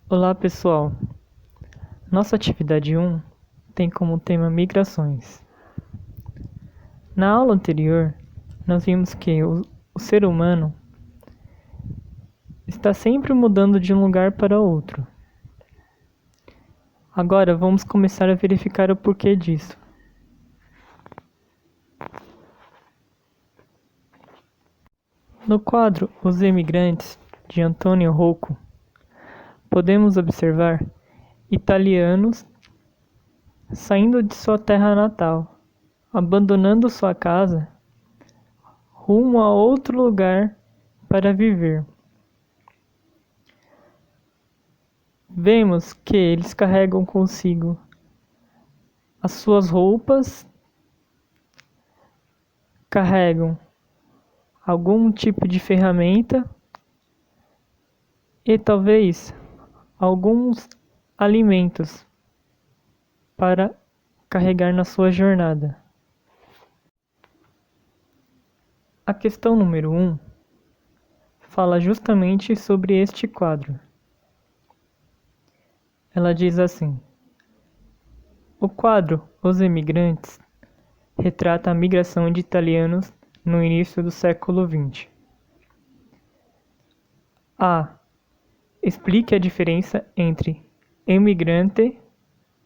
Olá pessoal, nossa atividade 1 tem como tema migrações. Na aula anterior, nós vimos que o ser humano está sempre mudando de um lugar para outro. Agora vamos começar a verificar o porquê disso. No quadro Os Emigrantes, de Antonio Rocco, podemos observar italianos saindo de sua terra natal, abandonando sua casa, rumo a outro lugar para viver. Vemos que eles carregam consigo as suas roupas, carregam algum tipo de ferramenta e talvez alguns alimentos para carregar na sua jornada. A questão número 1 fala justamente sobre este quadro. Ela diz assim: o quadro Os Emigrantes retrata a migração de italianos no início do século XX. A. Explique a diferença entre emigrante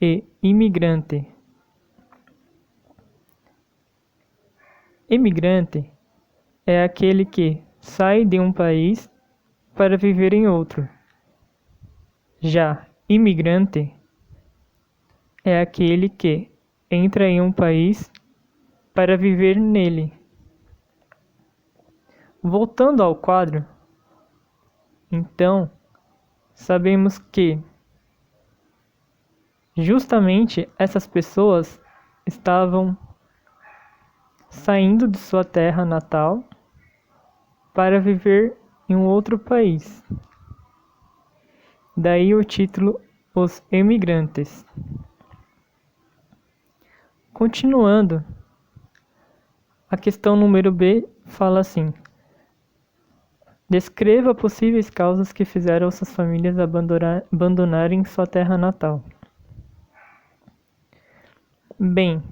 e imigrante. Imigrante é aquele que sai de um país para viver em outro. Já imigrante é aquele que entra em um país para viver nele. Voltando ao quadro, então, sabemos que justamente essas pessoas estavam saindo de sua terra natal para viver em um outro país. Daí o título Os Emigrantes. Continuando, a questão número B fala assim: descreva possíveis causas que fizeram essas famílias abandonarem sua terra natal. Bem,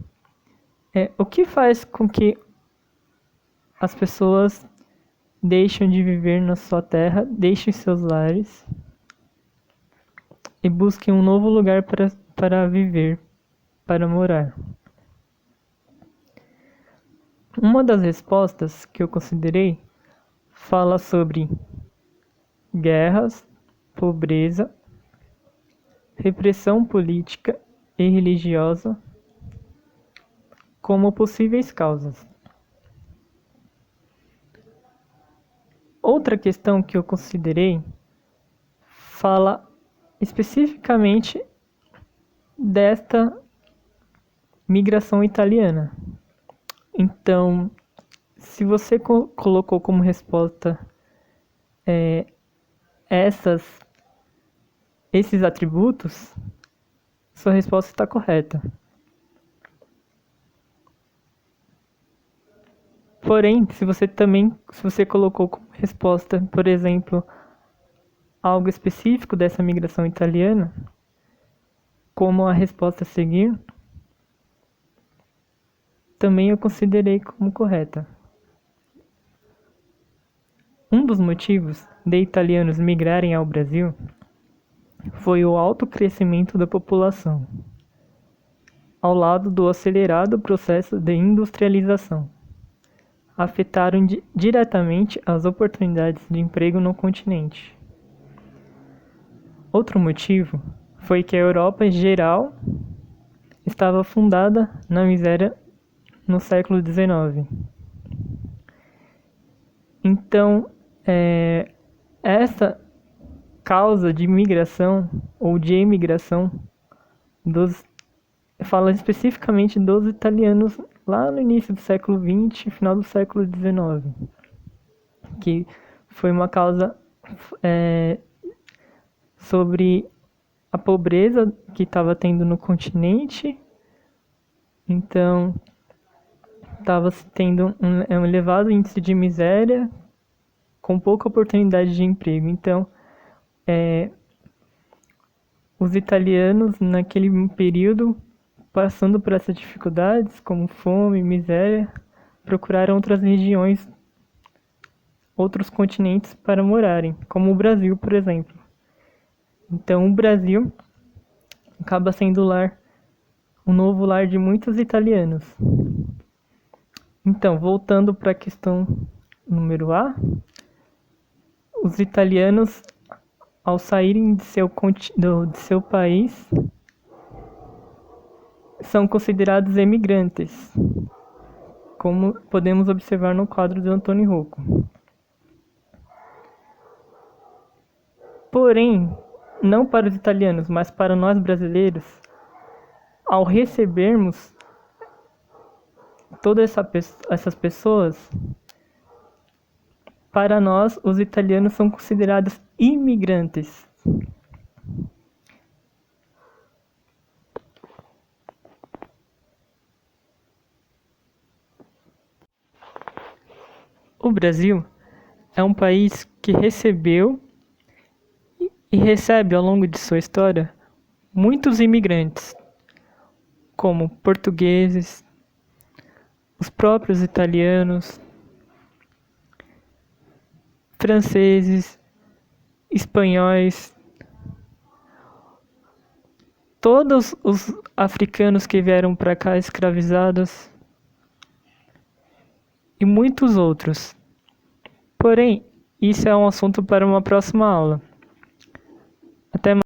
o que faz com que as pessoas deixem de viver na sua terra, deixem seus lares e busquem um novo lugar para viver, para morar? Uma das respostas que eu considerei fala sobre guerras, pobreza, repressão política e religiosa como possíveis causas. Outra questão que eu considerei fala especificamente desta migração italiana. Então, se você colocou como resposta esses atributos, sua resposta está correta. Porém, se você colocou como resposta, por exemplo, algo específico dessa migração italiana, como a resposta a seguir, também eu considerei como correta. Um dos motivos de italianos migrarem ao Brasil foi o alto crescimento da população, ao lado do acelerado processo de industrialização. Afetaram diretamente as oportunidades de emprego no continente. Outro motivo foi que a Europa em geral estava fundada na miséria no século XIX. Então, essa causa de migração ou de emigração fala especificamente dos italianos lá no início do século XX, final do século XIX, que foi uma causa sobre a pobreza que estava tendo no continente. Então, estava tendo um elevado índice de miséria com pouca oportunidade de emprego. Então, os italianos, naquele período, passando por essas dificuldades, como fome, miséria, procuraram outras regiões, outros continentes para morarem, como o Brasil, por exemplo. Então, o Brasil acaba sendo o novo lar de muitos italianos. Então, voltando para a questão número A, os italianos, ao saírem de seu país, são considerados emigrantes, como podemos observar no quadro de Antônio Rocco. Porém, não para os italianos, mas para nós brasileiros, ao recebermos todas essas pessoas, para nós, os italianos são considerados imigrantes. O Brasil é um país que recebeu e recebe ao longo de sua história muitos imigrantes, como portugueses, os próprios italianos, franceses, espanhóis, todos os africanos que vieram para cá escravizados e muitos outros. Porém, isso é um assunto para uma próxima aula.